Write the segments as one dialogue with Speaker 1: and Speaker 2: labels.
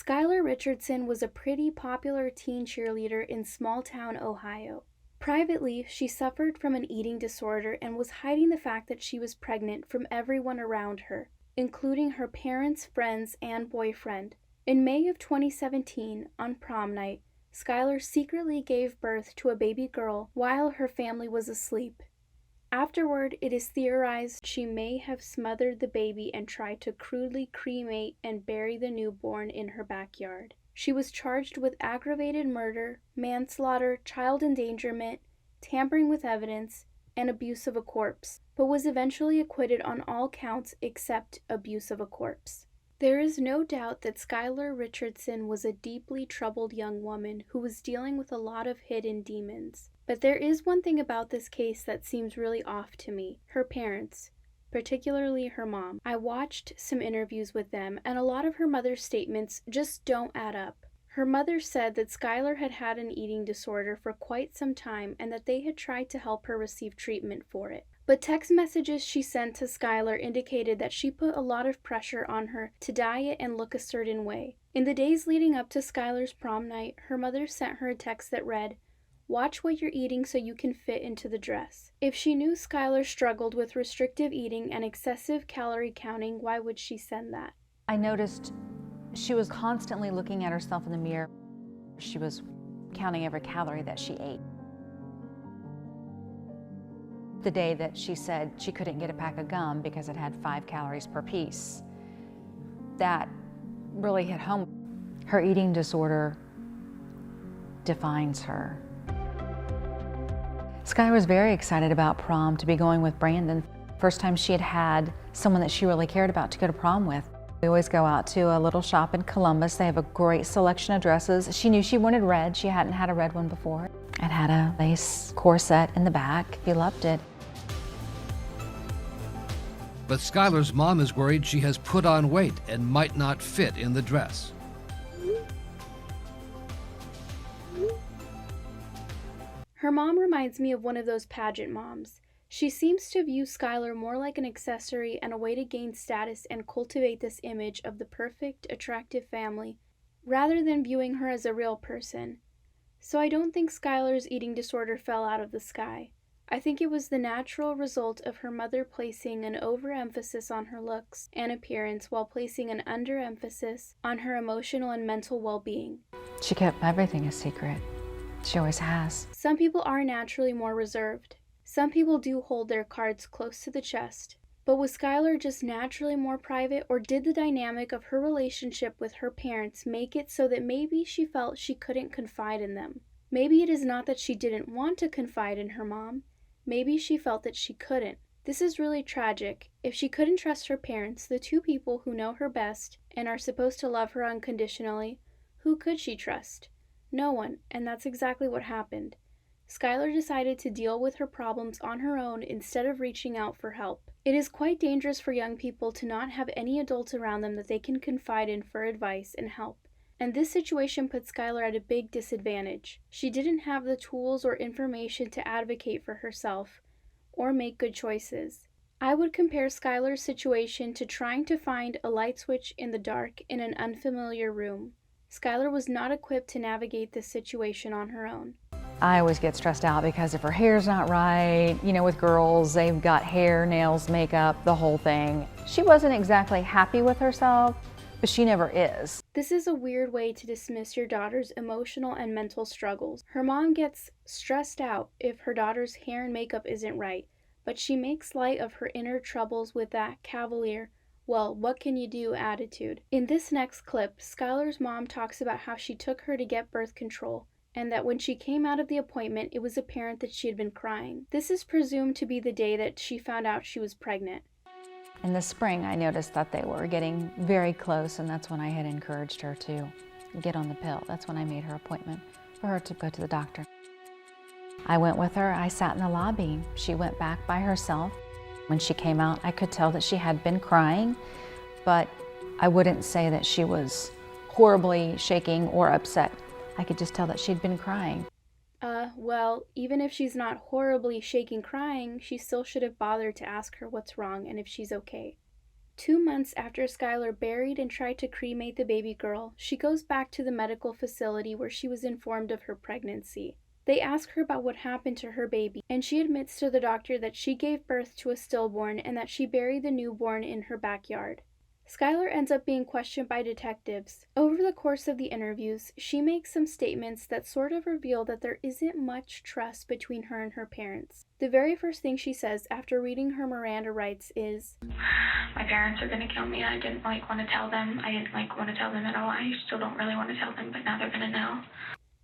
Speaker 1: Skylar Richardson was a pretty popular teen cheerleader in small-town Ohio. Privately, she suffered from an eating disorder and was hiding the fact that she was pregnant from everyone around her, including her parents, friends, and boyfriend. In May of 2017, on prom night, Skylar secretly gave birth to a baby girl while her family was asleep. Afterward, it is theorized she may have smothered the baby and tried to crudely cremate and bury the newborn in her backyard. She was charged with aggravated murder, manslaughter, child endangerment, tampering with evidence, and abuse of a corpse, but was eventually acquitted on all counts except abuse of a corpse. There is no doubt that Skylar Richardson was a deeply troubled young woman who was dealing with a lot of hidden demons. But there is one thing about this case that seems really off to me: her parents, particularly her mom. I watched some interviews with them, and a lot of her mother's statements just don't add up. Her mother said that Skylar had had an eating disorder for quite some time and that they had tried to help her receive treatment for it. But text messages she sent to Skylar indicated that she put a lot of pressure on her to diet and look a certain way. In the days leading up to Skylar's prom night, her mother sent her a text that read, "Watch what you're eating so you can fit into the dress." If she knew Skylar struggled with restrictive eating and excessive calorie counting, why would she send that?
Speaker 2: I noticed she was constantly looking at herself in the mirror. She was counting every calorie that she ate. The day that she said she couldn't get a pack of gum because it had 5 calories per piece, that really hit home. Her eating disorder defines her. Skylar was very excited about prom, to be going with Brandon. First time she had had someone that she really cared about to go to prom with. We always go out to a little shop in Columbus. They have a great selection of dresses. She knew she wanted red. She hadn't had a red one before. It had a lace corset in the back. She loved it.
Speaker 3: But Skylar's mom is worried she has put on weight and might not fit in the dress.
Speaker 1: Her mom reminds me of one of those pageant moms. She seems to view Skylar more like an accessory and a way to gain status and cultivate this image of the perfect, attractive family, rather than viewing her as a real person. So I don't think Skylar's eating disorder fell out of the sky. I think it was the natural result of her mother placing an overemphasis on her looks and appearance while placing an underemphasis on her emotional and mental well-being.
Speaker 2: She kept everything a secret. She always has.
Speaker 1: Some people are naturally more reserved. Some people do hold their cards close to the chest. But was Skylar just naturally more private, or did the dynamic of her relationship with her parents make it so that maybe she felt she couldn't confide in them? Maybe it is not that she didn't want to confide in her mom. Maybe she felt that she couldn't. This is really tragic. If she couldn't trust her parents, the two people who know her best and are supposed to love her unconditionally, who could she trust? No one, and that's exactly what happened. Skylar decided to deal with her problems on her own instead of reaching out for help. It is quite dangerous for young people to not have any adults around them that they can confide in for advice and help. And this situation put Skylar at a big disadvantage. She didn't have the tools or information to advocate for herself or make good choices. I would compare Skylar's situation to trying to find a light switch in the dark in an unfamiliar room. Skylar was not equipped to navigate this situation on her own.
Speaker 2: I always get stressed out because if her hair's not right, with girls, they've got hair, nails, makeup, the whole thing. She wasn't exactly happy with herself, but she never is.
Speaker 1: This is a weird way to dismiss your daughter's emotional and mental struggles. Her mom gets stressed out if her daughter's hair and makeup isn't right, but she makes light of her inner troubles with that cavalier, "well, what can you do" attitude. In this next clip, Skylar's mom talks about how she took her to get birth control, and that when she came out of the appointment, it was apparent that she had been crying. This is presumed to be the day that she found out she was pregnant.
Speaker 2: In the spring, I noticed that they were getting very close, and that's when I had encouraged her to get on the pill. That's when I made her appointment for her to go to the doctor. I went with her. I sat in the lobby. She went back by herself. When she came out, I could tell that she had been crying, but I wouldn't say that she was horribly shaking or upset. I could just tell that she'd been crying.
Speaker 1: Well, even if she's not horribly shaking crying, she still should have bothered to ask her what's wrong and if she's okay. 2 months after Skylar buried and tried to cremate the baby girl, she goes back to the medical facility where she was informed of her pregnancy. They ask her about what happened to her baby, and she admits to the doctor that she gave birth to a stillborn and that she buried the newborn in her backyard. Skylar ends up being questioned by detectives. Over the course of the interviews, she makes some statements that sort of reveal that there isn't much trust between her and her parents. The very first thing she says after reading her Miranda rights is,
Speaker 4: "My parents are going to kill me. I didn't want to tell them. I didn't want to tell them at all. I still don't really want to tell them, but now they're going to know."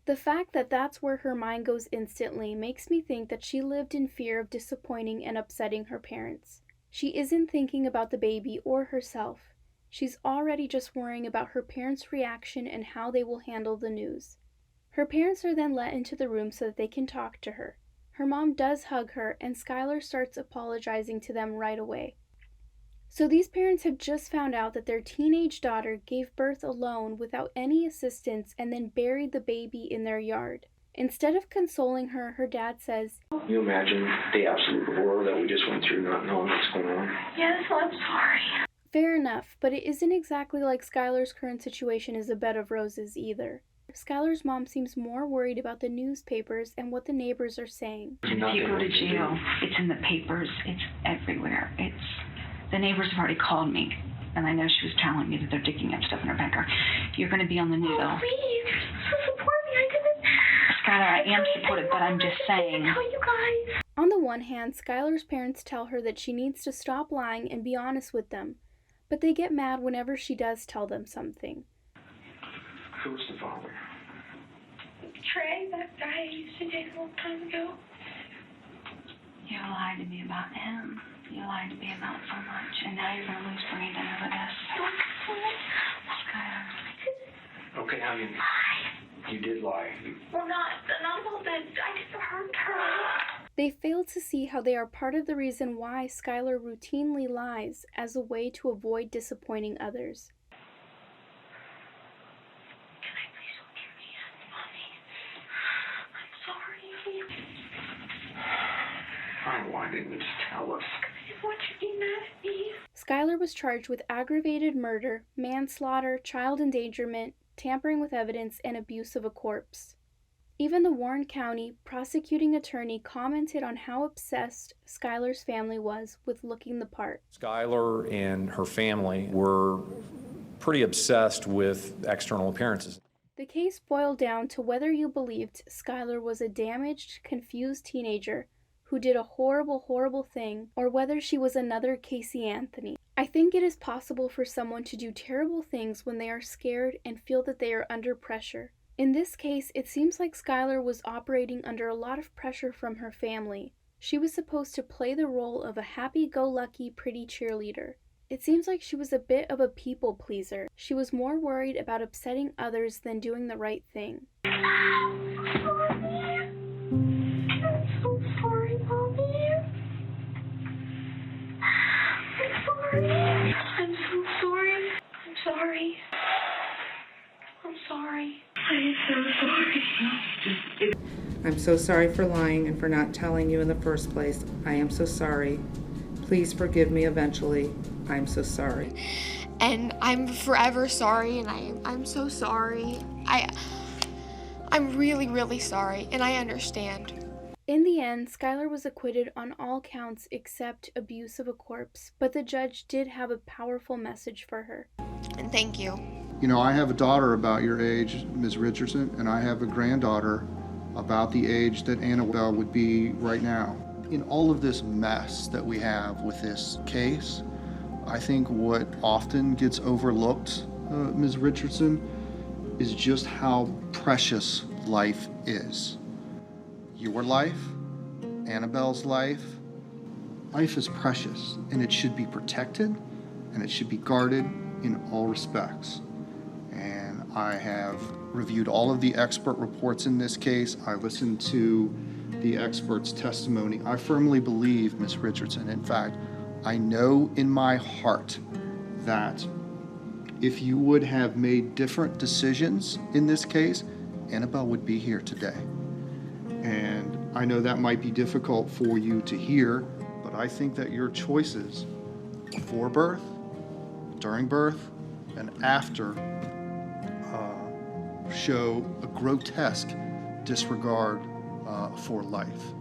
Speaker 1: The fact that that's where her mind goes instantly makes me think that she lived in fear of disappointing and upsetting her parents. She isn't thinking about the baby or herself. She's already just worrying about her parents' reaction and how they will handle the news. Her parents are then let into the room so that they can talk to her. Her mom does hug her, and Skylar starts apologizing to them right away. So these parents have just found out that their teenage daughter gave birth alone without any assistance and then buried the baby in their yard. Instead of consoling her, her dad says,
Speaker 5: "Can you imagine the absolute horror that we just went through not knowing what's going on?"
Speaker 4: "Yes, I'm sorry."
Speaker 1: Fair enough, but it isn't exactly like Skylar's current situation is a bed of roses either. Skylar's mom seems more worried about the newspapers and what the neighbors are saying.
Speaker 6: If you go to jail, it's in the papers, it's everywhere. The neighbors have already called me, and I know she was telling me that they're digging up stuff in her backyard. You're going to be on the news.
Speaker 4: Oh, please, you're supposed to support me. I didn't.
Speaker 6: Skylar, I am supportive, but I'm just saying.
Speaker 4: Tell you guys.
Speaker 1: On the one hand, Skylar's parents tell her that she needs to stop lying and be honest with them, but they get mad whenever she does tell them something.
Speaker 5: Who's the father?
Speaker 4: Trey, that guy I used to date a long time ago.
Speaker 6: You lied to me about him. You lied to me about so much, and now you're going to lose Brandon over this. Skylar.
Speaker 5: Okay, now you did lie.
Speaker 4: Well, not about that. I didn't hurt her.
Speaker 1: They fail to see how they are part of the reason why Skylar routinely lies as a way to avoid disappointing others.
Speaker 4: Can I please hold your hand, Mommy? I'm sorry.
Speaker 5: Fine, why didn't you just tell us?
Speaker 4: I didn't want you to be mad at me.
Speaker 1: Skylar was charged with aggravated murder, manslaughter, child endangerment, tampering with evidence, and abuse of a corpse. Even the Warren County prosecuting attorney commented on how obsessed Skylar's family was with looking the part.
Speaker 7: Skylar and her family were pretty obsessed with external appearances.
Speaker 1: The case boiled down to whether you believed Skylar was a damaged, confused teenager who did a horrible, horrible thing, or whether she was another Casey Anthony. I think it is possible for someone to do terrible things when they are scared and feel that they are under pressure. In this case, it seems like Skylar was operating under a lot of pressure from her family. She was supposed to play the role of a happy-go-lucky, pretty cheerleader. It seems like she was a bit of a people pleaser. She was more worried about upsetting others than doing the right thing.
Speaker 8: I'm so sorry for lying and for not telling you in the first place. I am so sorry. Please forgive me eventually. I'm so sorry.
Speaker 9: And I'm forever sorry, and I'm so sorry. I'm really, really sorry, and I understand.
Speaker 1: In the end, Skylar was acquitted on all counts except abuse of a corpse, but the judge did have a powerful message for her.
Speaker 9: And thank you.
Speaker 10: You know, I have a daughter about your age, Ms. Richardson, and I have a granddaughter about the age that Annabelle would be right now. In all of this mess that we have with this case, I think what often gets overlooked, Ms. Richardson, is just how precious life is. Your life, Annabelle's life is precious, and it should be protected, and it should be guarded in all respects. And I have reviewed all of the expert reports in this case. I listened to the expert's testimony. I firmly believe, Ms. Richardson, in fact, I know in my heart that if you would have made different decisions in this case, Annabelle would be here today. And I know that might be difficult for you to hear, but I think that your choices before birth during birth and after show a grotesque disregard for life.